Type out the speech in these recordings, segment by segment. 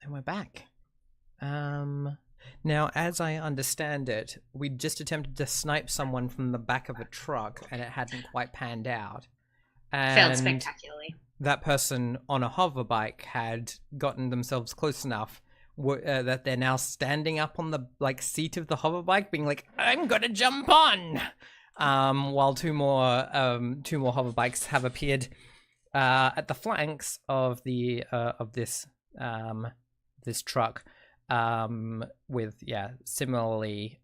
And we're back. Now, as I understand it, we just attempted to snipe someone from the back of a truck, and it hadn't quite panned out. Failed And spectacularly. that person on a hover bike had gotten themselves close enough that they're now standing up on the seat of the hover bike, being like, "I'm gonna jump on." While two more hover bikes have appeared at the flanks of the this truck, with similarly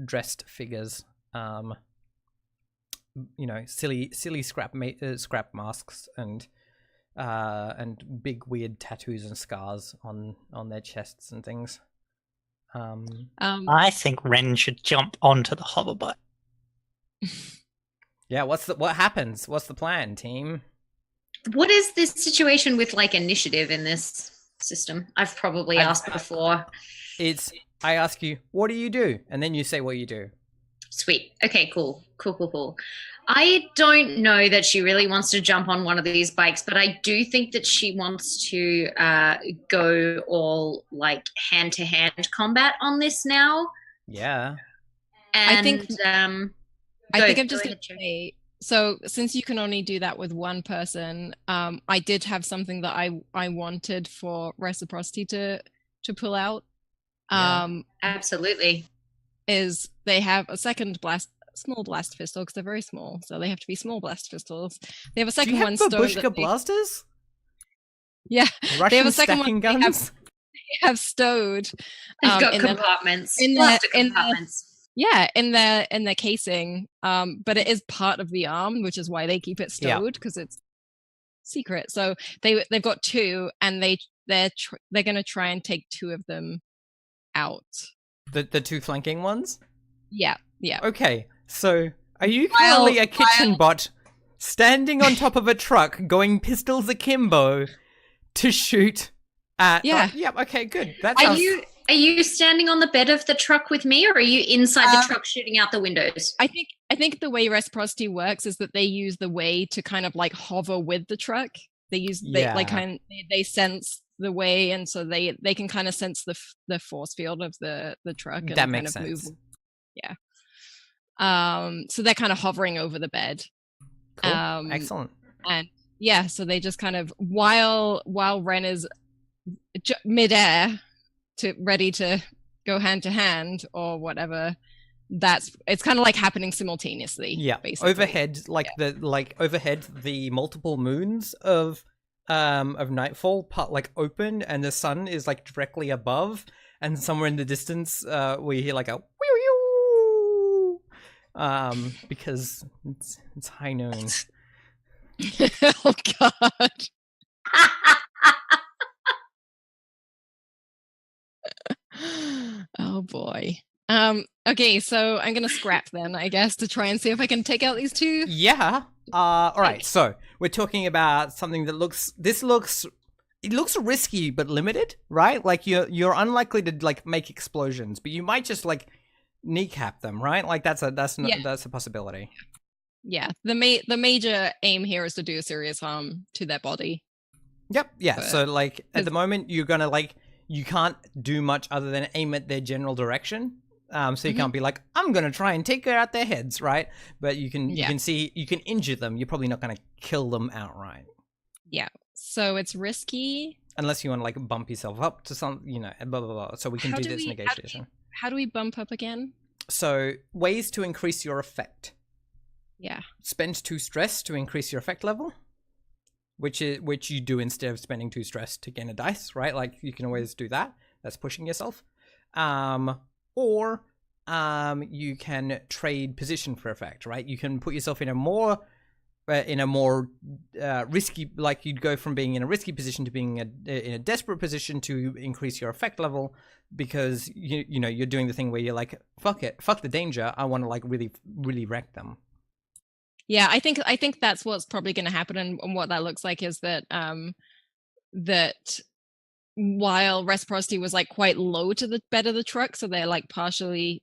dressed figures, silly scrap masks and big weird tattoos and scars on their chests and things. I think Ren should jump onto the hoverbike. Yeah, what happens? What's the plan, team? What is this situation with initiative in this system? I've probably asked before. I ask you, what do you do? And then you say what you do. Sweet. Okay, cool. I don't know that she really wants to jump on one of these bikes, but I do think that she wants to go all hand-to-hand combat on this now. Yeah. And, I think I'm just going to say, so since you can only do that with one person, I did have something that I wanted for Reciprocity to pull out. absolutely. Is they have a second small blast pistol, because they're very small, so they have to be small blast pistols. They have a second one stowed. Babushka blasters? Yeah, Russian they have a second one guns? they have stowed. They've got compartments. In their casing, but it is part of the arm, which is why they keep it stowed, because it's secret. So they've got two, and they're going to try and take two of them out. The two flanking ones? Yeah. Okay, so are you clearly a kitchen bot standing on top of a truck going pistols akimbo to shoot at... Yeah. Okay, good. Are you standing on the bed of the truck with me, or are you inside the truck shooting out the windows? I think the way Reciprocity works is that they use the way to kind of hover with the truck. They sense the way, and so they can kind of sense the force field of the truck. And that makes kind of sense. Move. Yeah. So they're kind of hovering over the bed. Cool. Excellent. And so they just kind of, while Ren is midair ready to go hand to hand or whatever, it's kind of happening simultaneously. Yeah. Basically. Overhead, overhead, the multiple moons of Nightfall open, and the sun is directly above, and somewhere in the distance we hear a whew, because it's high noon. Oh god. Oh boy. Okay, so I'm gonna scrap then, I guess, to try and see if I can take out these two. Yeah. All right. So we're talking about something that looks risky but limited, right? You're unlikely to make explosions, but you might just kneecap them, right? That's a possibility. Yeah. The major aim here is to do serious harm to their body. Yep. Yeah. But, so at the moment you're gonna you can't do much other than aim at their general direction. So you can't be I'm gonna try and take out their heads, right? But you can injure them. You're probably not gonna kill them outright. Yeah. So it's risky. Unless you want to bump yourself up to some, blah blah blah. So we can do this negotiation. How do we bump up again? So ways to increase your effect. Yeah. Spend 2 stress to increase your effect level, which you do instead of spending 2 stress to gain a dice, right? You can always do that. That's pushing yourself. Or you can trade position for effect, right? You can put yourself in a more risky, you'd go from being in a risky position to being in a desperate position to increase your effect level, because you're doing the thing where you're fuck the danger. I want to really really wreck them. Yeah, I think that's what's probably going to happen, and what that looks like is that that while Reciprocity was quite low to the bed of the truck, so they're partially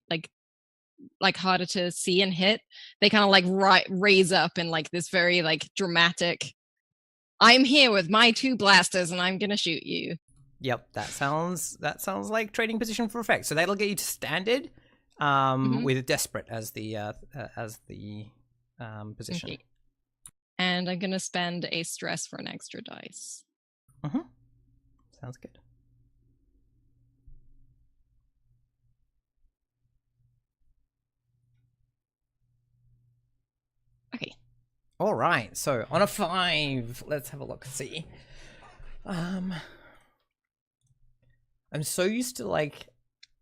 harder to see and hit, they kind of raise up in this very dramatic, I'm here with my 2 blasters and I'm gonna shoot you. Yep, that sounds like trading position for effect. So that'll get you to standard, with desperate as the position. Okay. And I'm gonna spend a stress for an extra dice. Sounds good. Okay. All right. So on a 5, let's have a look. See. I'm so used to like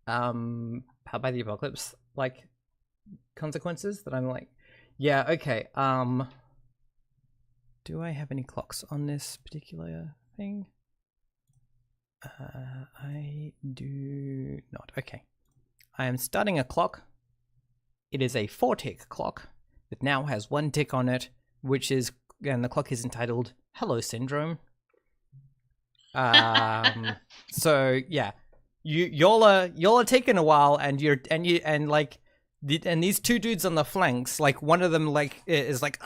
Powered by the Apocalypse like consequences that I'm like, yeah, okay. Do I have any clocks on this particular thing? I do not. Okay. I am starting a clock. It is a 4-tick clock that now has 1 tick on it, which is, and the clock is entitled Hello Syndrome. So yeah, y'all are taking a while, and these 2 dudes on the flanks, like one of them like is like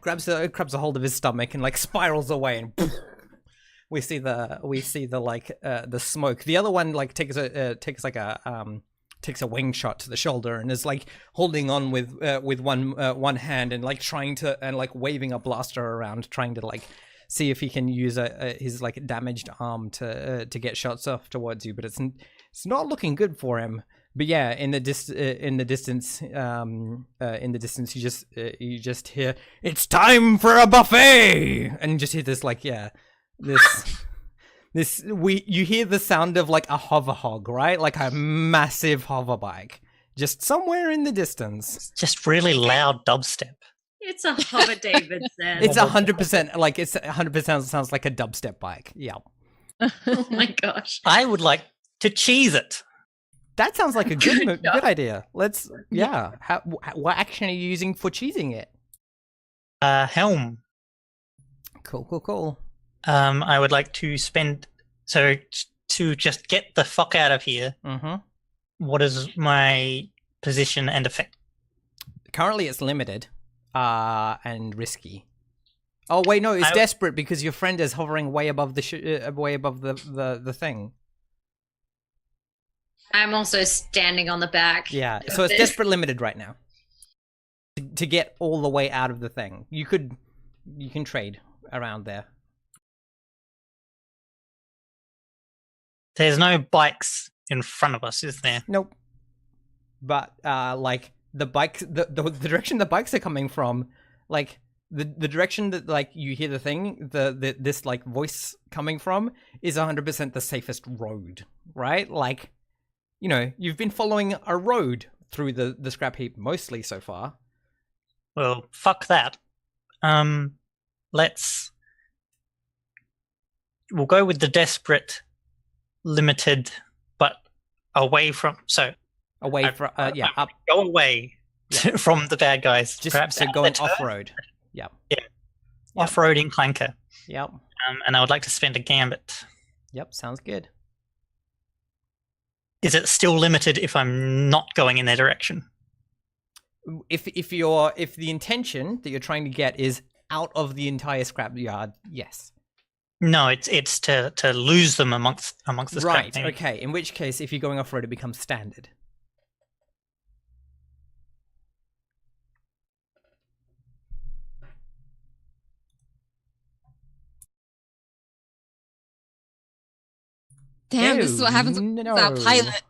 grabs a hold of his stomach and like spirals away, and we see the like the smoke. The other one like takes a wing shot to the shoulder and is like holding on with one hand and like trying to, and like waving a blaster around, trying to like see if he can use his like damaged arm to get shots off towards you, but it's not looking good for him. But yeah, in the distance, you just hear, "It's time for a buffet," and you just hear this like, yeah, you hear the sound of like a hover hog, right? Like a massive hover bike, just somewhere in the distance. It's just really loud dubstep. It's a hover Davidson. It's 100% like it's 100% sounds like a dubstep bike. Yeah. Oh my gosh. I would like to cheese it. That sounds like a good idea. Let's what action are you using for cheesing it? Helm. Cool. I would like to spend to just get the fuck out of here. What is my position and effect? Currently, it's limited, and risky. Oh wait, no, it's desperate because your friend is hovering way above the thing. I'm also standing on the back. Yeah, so it's desperate limited right now. To get all the way out of the thing, you can trade around there. There's no bikes in front of us, is there? Nope. But like the bikes, the direction the bikes are coming from, like the direction that like you hear the thing, this like voice coming from is 100% the safest road, right? Like, you know, you've been following a road through the scrap heap mostly so far. Well, fuck that. We'll go with the desperate, limited, but away from. So away from up. Go away from the bad guys. Just perhaps so going off road. Yeah. Off-roading clanker. Yep. And I would like to spend a gambit. Yep, sounds good. Is it still limited if I'm not going in their direction? If the intention that you're trying to get is out of the entire scrap yard, yes. No, it's to lose them amongst the scrap. Right. Okay. In which case, if you're going off road, it becomes standard. Damn, this is what happens with our pilot.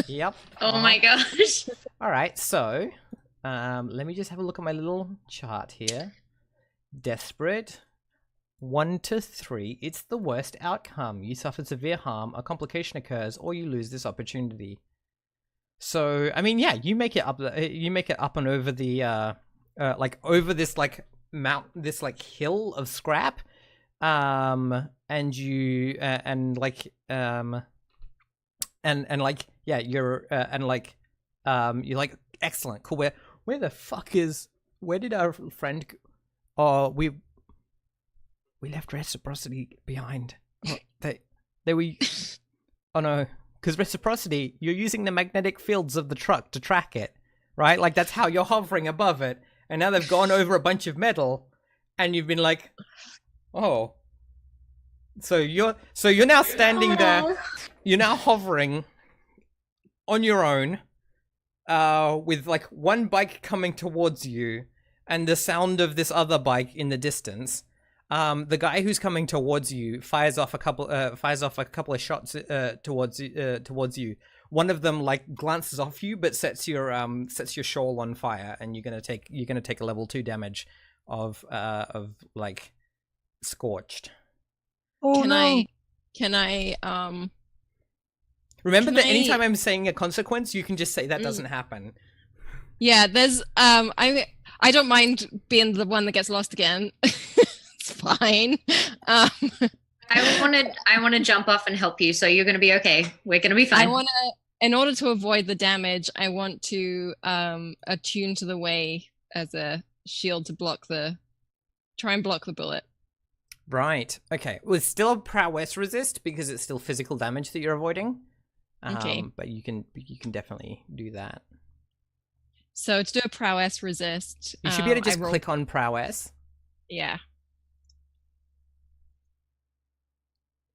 Yep. Oh my gosh. All right, so let me just have a look at my little chart here. Desperate, 1 to 3. It's the worst outcome. You suffer severe harm, a complication occurs, or you lose this opportunity. So, I mean, yeah, you make it up. You make it up and over the like over this like this like hill of scrap. And you and like and like yeah, you're you're like excellent, cool. Where the fuck where did our friend go? Oh, we left Reciprocity behind. Oh, oh no, because Reciprocity, you're using the magnetic fields of the truck to track it, right? Like that's how you're hovering above it, and now they've gone over a bunch of metal, and you've been like, oh, So you're now standing there. You're now hovering on your own, with like one bike coming towards you, and the sound of this other bike in the distance. The guy who's coming towards you fires off a couple of shots towards you. One of them like glances off you, but sets your shawl on fire, and you're gonna take a level 2 damage of like scorched. Oh, Can I Remember that anytime I'm saying a consequence, you can just say that doesn't happen. Yeah, there's I don't mind being the one that gets lost again. It's fine. I want to jump off and help you, so you're going to be okay. We're going to be fine. In order to avoid the damage, I want to attune to the way as a shield to try and block the bullet. Right. Okay. Well, it's still a prowess resist because it's still physical damage that you're avoiding. Okay. But you can definitely do that. So to do a prowess resist, You should be able to just click on prowess. Yeah.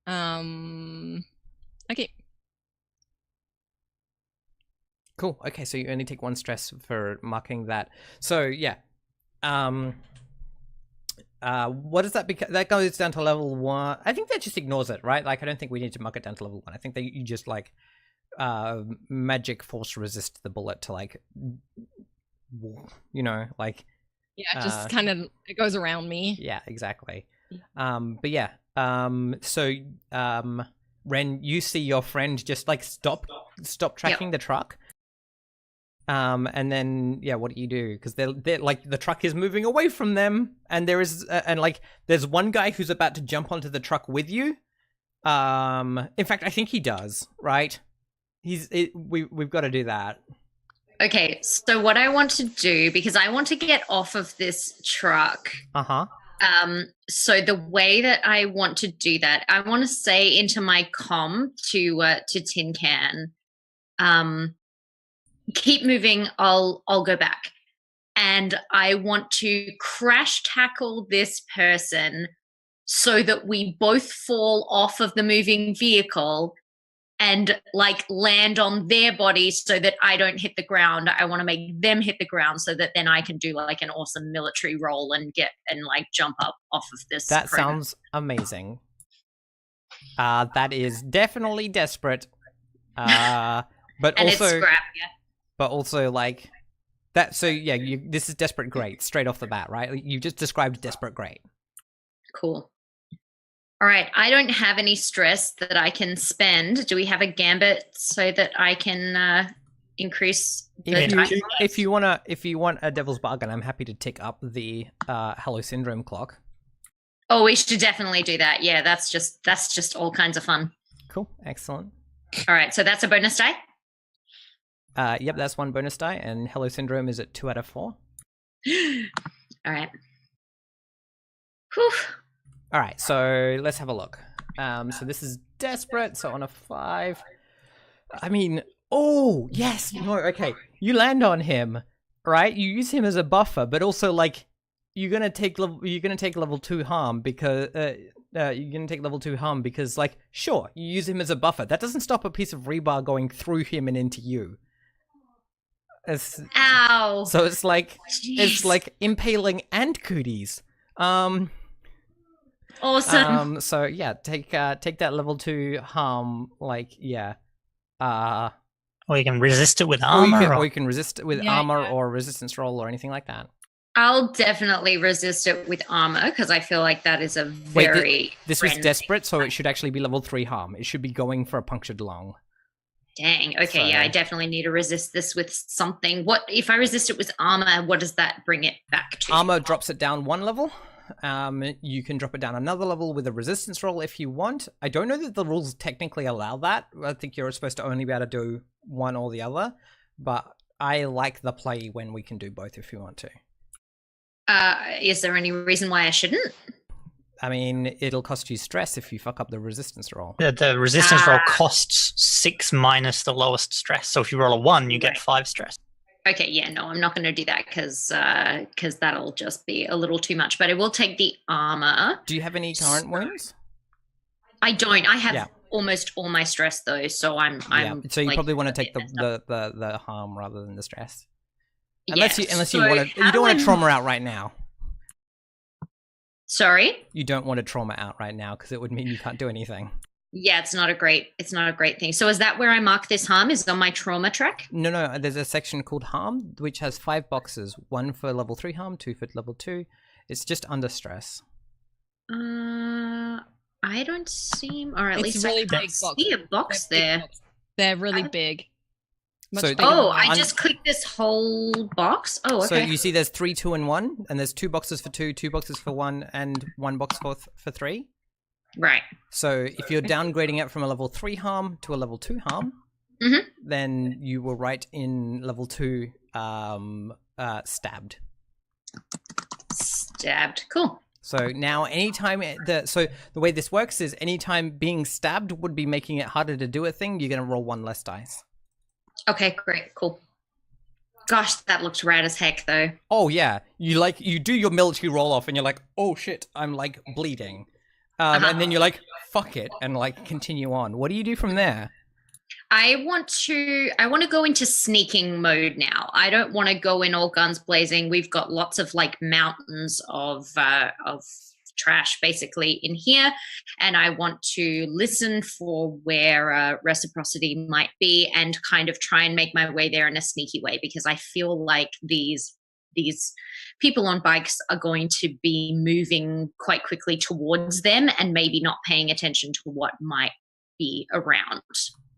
Okay. Cool. Okay, so you only take 1 stress for marking that. So yeah. What does that become? That goes down to level 1. I think that just ignores it, right? Like, I don't think we need to mark it down to level 1. I think that you just like magic force resist the bullet to like, like. Yeah, just kind of it goes around me. Yeah, exactly. But yeah. So Ren, you see your friend just like stop tracking the truck. And then yeah, what do you do? Because they're like the truck is moving away from them, and there's one guy who's about to jump onto the truck with you. In fact, I think he does. Right? We've got to do that. Okay, so what I want to do, because I want to get off of this truck. So the way that I want to do that, I want to say into my comm to Tin Can, keep moving, I'll go back. And I want to crash tackle this person so that we both fall off of the moving vehicle and like land on their body so that I don't hit the ground. I want to make them hit the ground so that then I can do like an awesome military roll and like jump up off of this. That sounds amazing. That is definitely desperate. But and also, it's scrap, yeah. But also like that. So yeah, this is desperate great straight off the bat, right? You just described desperate great. Cool. All right, I don't have any stress that I can spend. Do we have a gambit so that I can increase the time? If you want a devil's bargain, I'm happy to tick up the Hello Syndrome clock. Oh, we should definitely do that. Yeah, that's just all kinds of fun. Cool, excellent. All right, so that's a bonus die? Yep, that's 1 bonus die, and Hello Syndrome is at 2 out of 4. All right. Whew. All right, so let's have a look. So this is desperate. So on a 5, I mean, oh yes, no, okay. You land on him, right? You use him as a buffer, but also like you're gonna take level 2 harm because like sure you use him as a buffer. That doesn't stop a piece of rebar going through him and into you. Ow! So it's like Jeez. It's like impaling and cooties. Awesome. So yeah, take that level 2 harm, like yeah. Or you can resist it with armor. Or you can resist it with armor or resistance roll or anything like that. I'll definitely resist it with armor because I feel like that is a very. This was desperate, so it should actually be level 3 harm. It should be going for a punctured lung. Dang. Okay. Yeah, I definitely need to resist this with something. What if I resist it with armor? What does that bring it back to? Armor drops it down 1 level. You can drop it down another level with a resistance roll if you want. I don't know that the rules technically allow that. I think you're supposed to only be able to do one or the other. But I like the play when we can do both if you want to. Is there any reason why I shouldn't? I mean, it'll cost you stress if you fuck up the resistance roll. The resistance roll costs 6 minus the lowest stress. So if you roll a 1, you get 5 stress. Okay, yeah, no, I'm not going to do that because that'll just be a little too much. But I will take the armor. Do you have any current wounds? I don't. I have Yeah. almost all my stress though, so I'm. So you like, probably want to a take bit messed up. the harm rather than the stress. Yeah, Unless so you want to, how you don't do want to I- trauma out right now. Sorry. You don't want to trauma out right now because it would mean you can't do anything. Yeah, it's not a great thing. So is that where I mark this harm? Is on my trauma track? No. There's a section called harm, which has 5 boxes. 1 for level 3 harm, 2 for level 2. It's just under stress. I don't seem, or at It's least really I can't big box. see a box there. They're really big. Much So- bigger than Oh, mine. I just clicked this whole box. Oh, okay. So you see there's 3, 2, and 1, and there's 2 boxes for 2, 2 boxes for 1, and 1 box for 3. Right. So if you're downgrading it from a level 3 harm to a level 2 harm, Mhm. then you will write in level 2 stabbed. Stabbed. Cool. So now anytime the way this works is anytime being stabbed would be making it harder to do a thing, you're going to roll 1 less dice. Okay, great. Cool. Gosh, that looks rad as heck though. Oh yeah, you do your military roll off and you're like, "Oh shit, I'm like bleeding." And then you're like, "Fuck it," and like continue on. What do you do from there? I want to go into sneaking mode now. I don't want to go in all guns blazing. We've got lots of like mountains of trash basically in here, and I want to listen for where reciprocity might be and kind of try and make my way there in a sneaky way, because I feel like these people on bikes are going to be moving quite quickly towards them and maybe not paying attention to what might be around.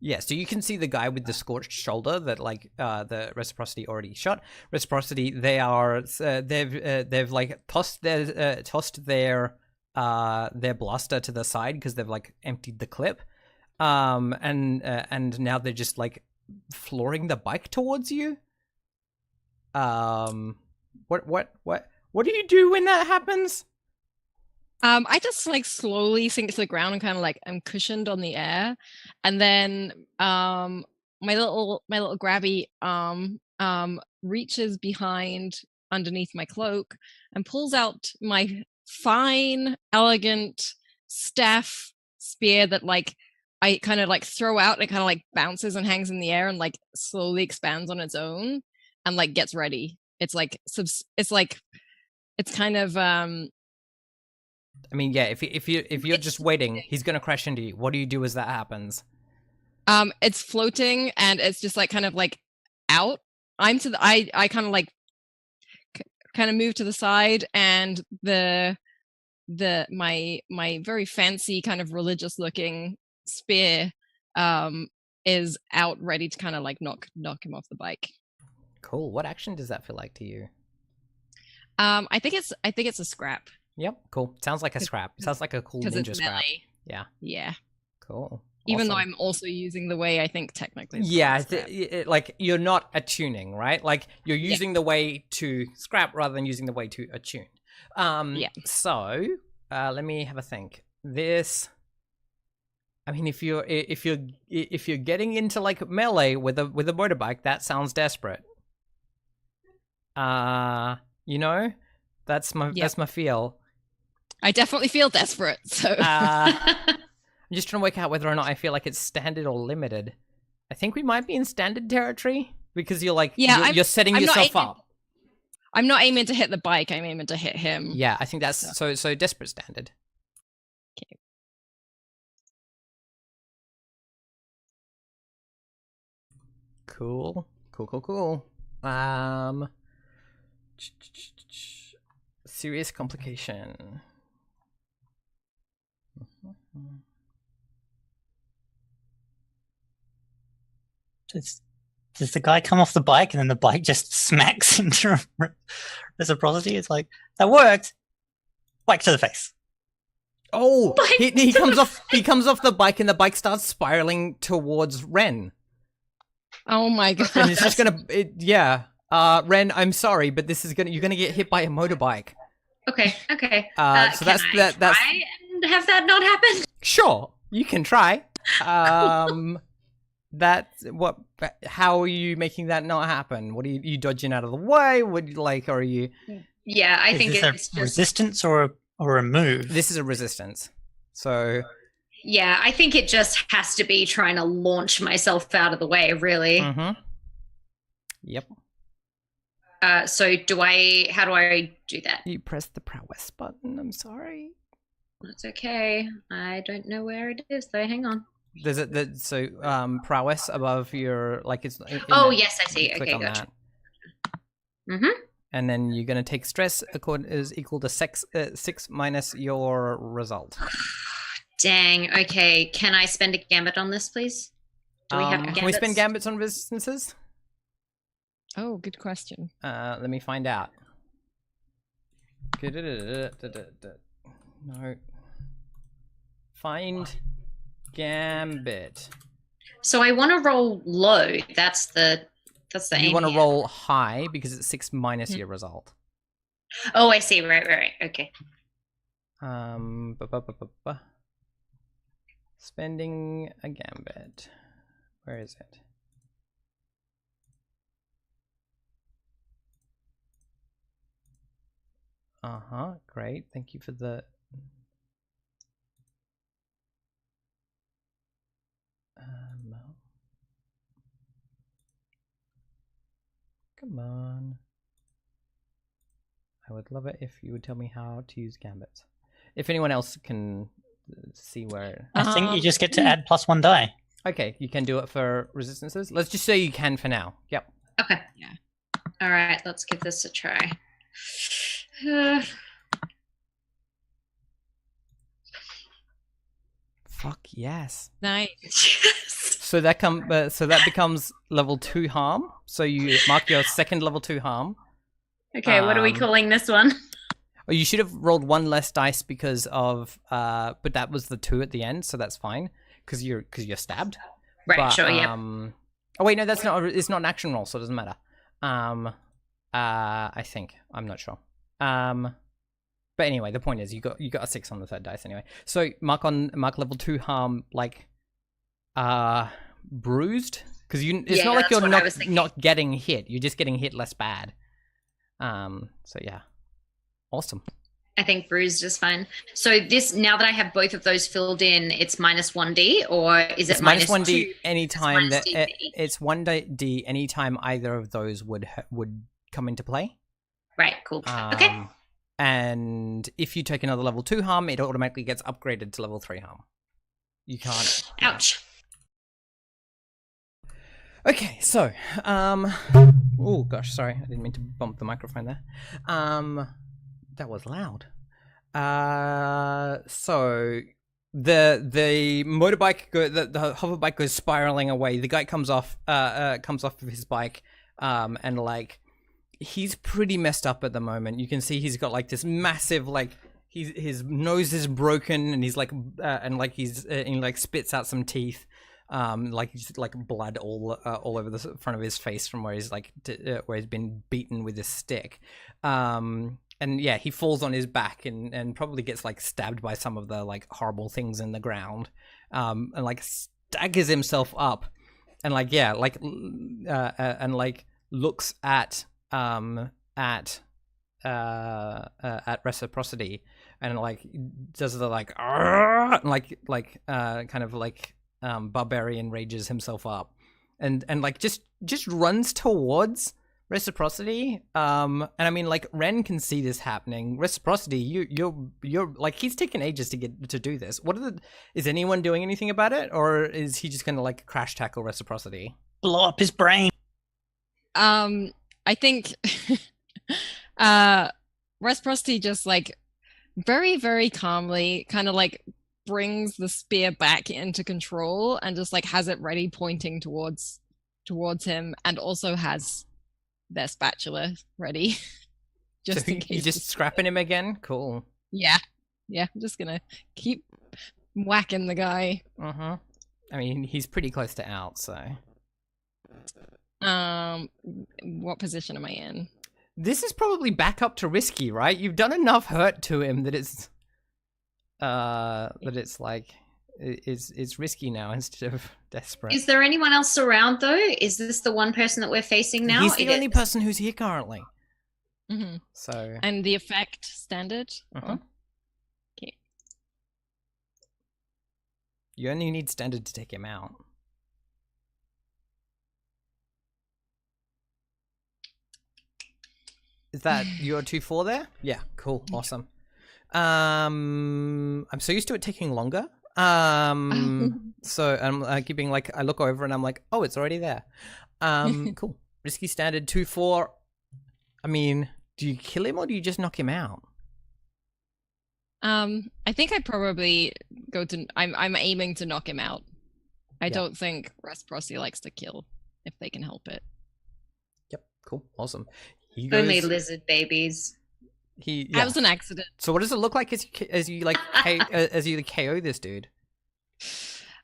Yeah, so you can see the guy with the scorched shoulder that like the reciprocity already shot. Reciprocity, they are they've like tossed their blaster to the side because they've like emptied the clip, and now they're just like flooring the bike towards you. What do you do when that happes? I just like slowly sink to the ground and kind of like I'm cushioned on the air, and then my little grabby reaches behind underneath my cloak and pulls out my fine, elegant staff spear that like I kind of like throw out and it kind of like bounces and hangs in the air and like slowly expands on its own and like gets ready. It's like it's kind of I mean, yeah. If you're just waiting, he's gonna crash into you. What do you do as that happens? It's floating and it's just like kind of like out. I'm to the I kind of like kind of move to the side, and my very fancy kind of religious looking spear is out ready to kind of like knock him off the bike. Cool. What action does that feel like to you? I think it's a scrap. Yep. Cool. Sounds like a scrap. Sounds like a cool ninja it's scrap. melee. Yeah. Yeah. Cool. Even though Awesome. I'm also using the way I think technically. It's Yeah, not a scrap. like you're not attuning, right? Like you're using the way to scrap rather than using the way to attune. Yeah. So let me have a think. This, I mean, if you're getting into like melee with a motorbike, that sounds desperate. You know, that's my feel. I definitely feel desperate. So I'm just trying to work out whether or not I feel like it's standard or limited. I think we might be in standard territory because you're like, you're setting yourself up. I'm not aiming to hit the bike. I'm aiming to hit him. Yeah, I think that's so desperate standard. Okay. Cool. Serious complication. Does the guy come off the bike and then the bike just smacks into reciprocity? It's like, that worked. Bike to the face. Oh, he comes off. He comes off the bike, and the bike starts spiraling towards Ren. Oh my god! And it's just gonna, Ren, I'm sorry, but you're gonna get hit by a motorbike. Okay. So Can I try and have that not happen? Sure, you can try. That's what. How are you making that not happen? What are you dodging out of the way? Would you like, or are you? Yeah, I think Is it's this just a resistance or a move? This is a resistance. So Yeah, I think it just has to be trying to launch myself out of the way, really. Yep. So how do I do that? You press the prowess button. I'm sorry. That's okay. I don't know where it is though. Hang on. There's prowess above your it's. Yes, I see. Click Okay, on gotcha. that. And then you're gonna take stress is equal to 6 minus your result. Dang. Okay. Can I spend a gambit on this, please? Do we have gambits? Can we spend gambits on resistances? Oh, good question. Let me find out. No. Find gambit. So I want to roll low. That's the aim. You want to roll high because it's 6 minus your result. Oh, I see. Right. Okay. Spending a gambit. Where is it? Great. Thank you for the... Come on. I would love it if you would tell me how to use gambits. If anyone else can see where... I think you just get to add +1 die. Okay, you can do it for resistances. Let's just say you can for now. Yep. Okay. Yeah. All right, let's give this a try. Fuck yes. Nice. So that becomes level 2 harm. So you mark your second level 2 harm. Okay, what are we calling this one? Oh, you should have rolled 1 less dice because of but that was the 2 at the end, so that's fine because you're stabbed. Right. But, sure. Yeah. Oh wait, no, that's not. It's not an action roll, so it doesn't matter. I think I'm not sure. But anyway, the point is you got a 6 on the third dice anyway. So mark level 2 harm bruised because it's not like you're not getting hit. You're just getting hit less bad. So yeah, awesome. I think bruised is fine. So now that I have both of those filled in, it's -1d, or is it minus 1d 2? anytime that it's 1d anytime either of those would come into play. Right. Cool. Okay. And if you take another level 2 harm, it automatically gets upgraded to level 3 harm. You can't. Ouch. Okay, so oh gosh, sorry, I didn't mean to bump the microphone there. That was loud. So the motorbike the hoverbike goes spiraling away. The guy comes off of his bike, and he's pretty messed up at the moment. You can see he's got this massive his nose is broken, and he's he spits out some teeth. Just blood all over the front of his face from where he's where he's been beaten with a stick. And yeah, he falls on his back and probably gets stabbed by some of the horrible things in the ground. And staggers himself up, and looks at Reciprocity, and does the barbarian rages himself up, and just runs towards Reciprocity. And I mean, Ren can see this happening. Reciprocity, you're he's taken ages to get to do this. Is anyone doing anything about it, or is he just gonna crash tackle Reciprocity? Blow up his brain. I think Reciprocity just very, very calmly kind of brings the spear back into control and just has it ready pointing towards him, and also has their spatula ready just in case. You're just scrapping him again? Cool. Yeah, I'm just gonna keep whacking the guy. I mean, he's pretty close to out, so what position am I in? This is probably back up to risky, right? You've done enough hurt to him that it's it's risky now instead of desperate. Is there anyone else around though? Is this the one person that we're facing now? He's the only person who's here currently. Mm-hmm. So and the effect standard. Uh-huh. Okay. You only need standard to take him out. Is that your 2-4 there? Yeah, cool, awesome. I'm so used to it taking longer. So I'm keeping like, I look over and I'm like, oh, it's already there. Cool. Risky standard 2-4. I mean, do you kill him or do you just knock him out? I think I'd probably go to. I'm aiming to knock him out. I don't think Reciprocity likes to kill if they can help it. Yep, cool, awesome. He goes, only lizard babies. That was an accident. So what does it look like as you like as you KO this dude?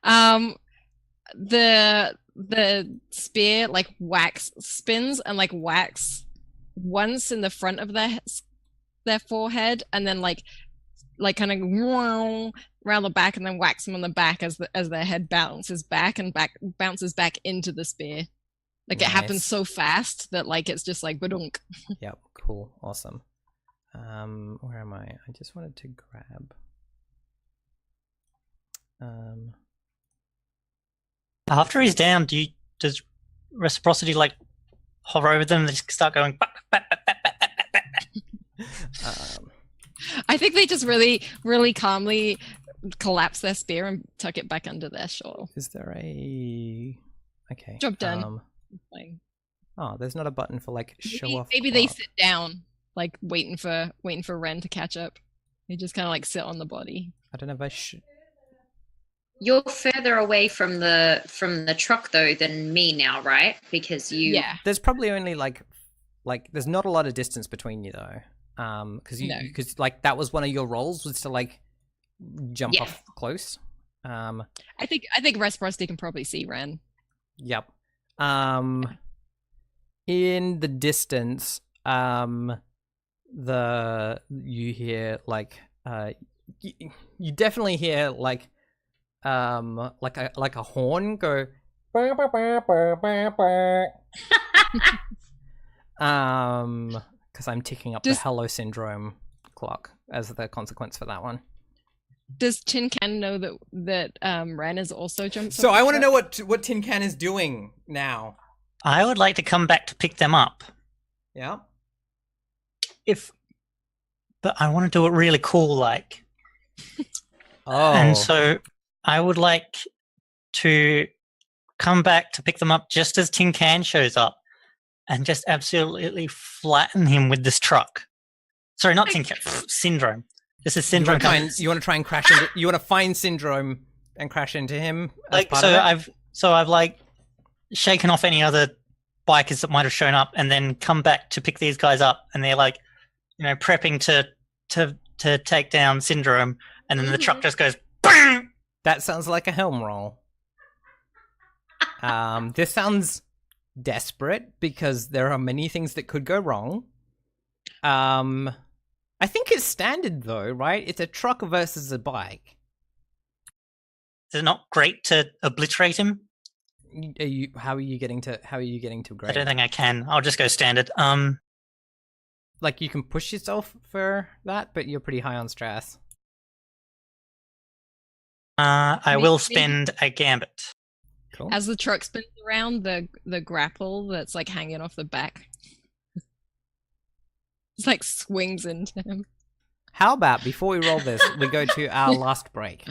The spear like spins and like whacks once in the front of their forehead, and then like kind of around the back, and then whacks them on the back as their head bounces back into the spear. Like, nice. It happens so fast that like it's just like badunk. Yep, cool, awesome. Where am I? I just wanted to grab. After he's down, does Reciprocity like hover over them and just start going? I think they just really, really calmly collapse their spear and tuck it back under their shawl. Is there a? Okay. Job done. Oh, there's not a button for like show off. Maybe they sit down, like waiting for Ren to catch up. They just kind of like sit on the body. I don't know if I should. You're further away from the truck though than me now, right? Because you. Yeah. There's probably only like there's not a lot of distance between you though. Because like that was one of your roles, was to like jump off close. I think Reciprocity can probably see Ren. Yep. In the distance, you hear like you definitely hear like a horn go. Because I'm ticking up the Hello Syndrome clock as the consequence for that one. Does Tin Can know that Ren is also jumped? So I want to know what Tin Can is doing now. I would like to come back to pick them up. Yeah. But I want to do it really cool, like. Oh. And so I would like to come back to pick them up just as Tin Can shows up, and just absolutely flatten him with this truck. Sorry, not Tin Can. Syndrome. This is Syndrome. You want to try and crash into? You want to find Syndrome and crash into him? Like, I've like shaken off any other bikers that might have shown up, and then come back to pick these guys up, and they're like, prepping to take down Syndrome, and then the truck just goes. Bang! That sounds like a helm roll. This sounds desperate because there are many things that could go wrong. I think it's standard though, right? It's a truck versus a bike. Is it not great to obliterate him? How are you getting to great? I don't think I can. I'll just go standard. Like you can push yourself for that, but you're pretty high on stress. I will spend a gambit. Cool. As the truck spins around, the grapple that's like hanging off the back, it's like swings into him. How about before we roll this, we go to our last break?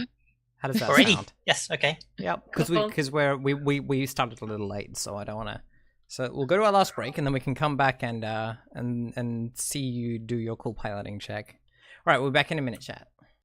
How does that sound? Yes. Okay. Yep. Because we started a little late, so I don't want to. So we'll go to our last break, and then we can come back and see you do your cool piloting check. All right, we'll be back in a minute, chat.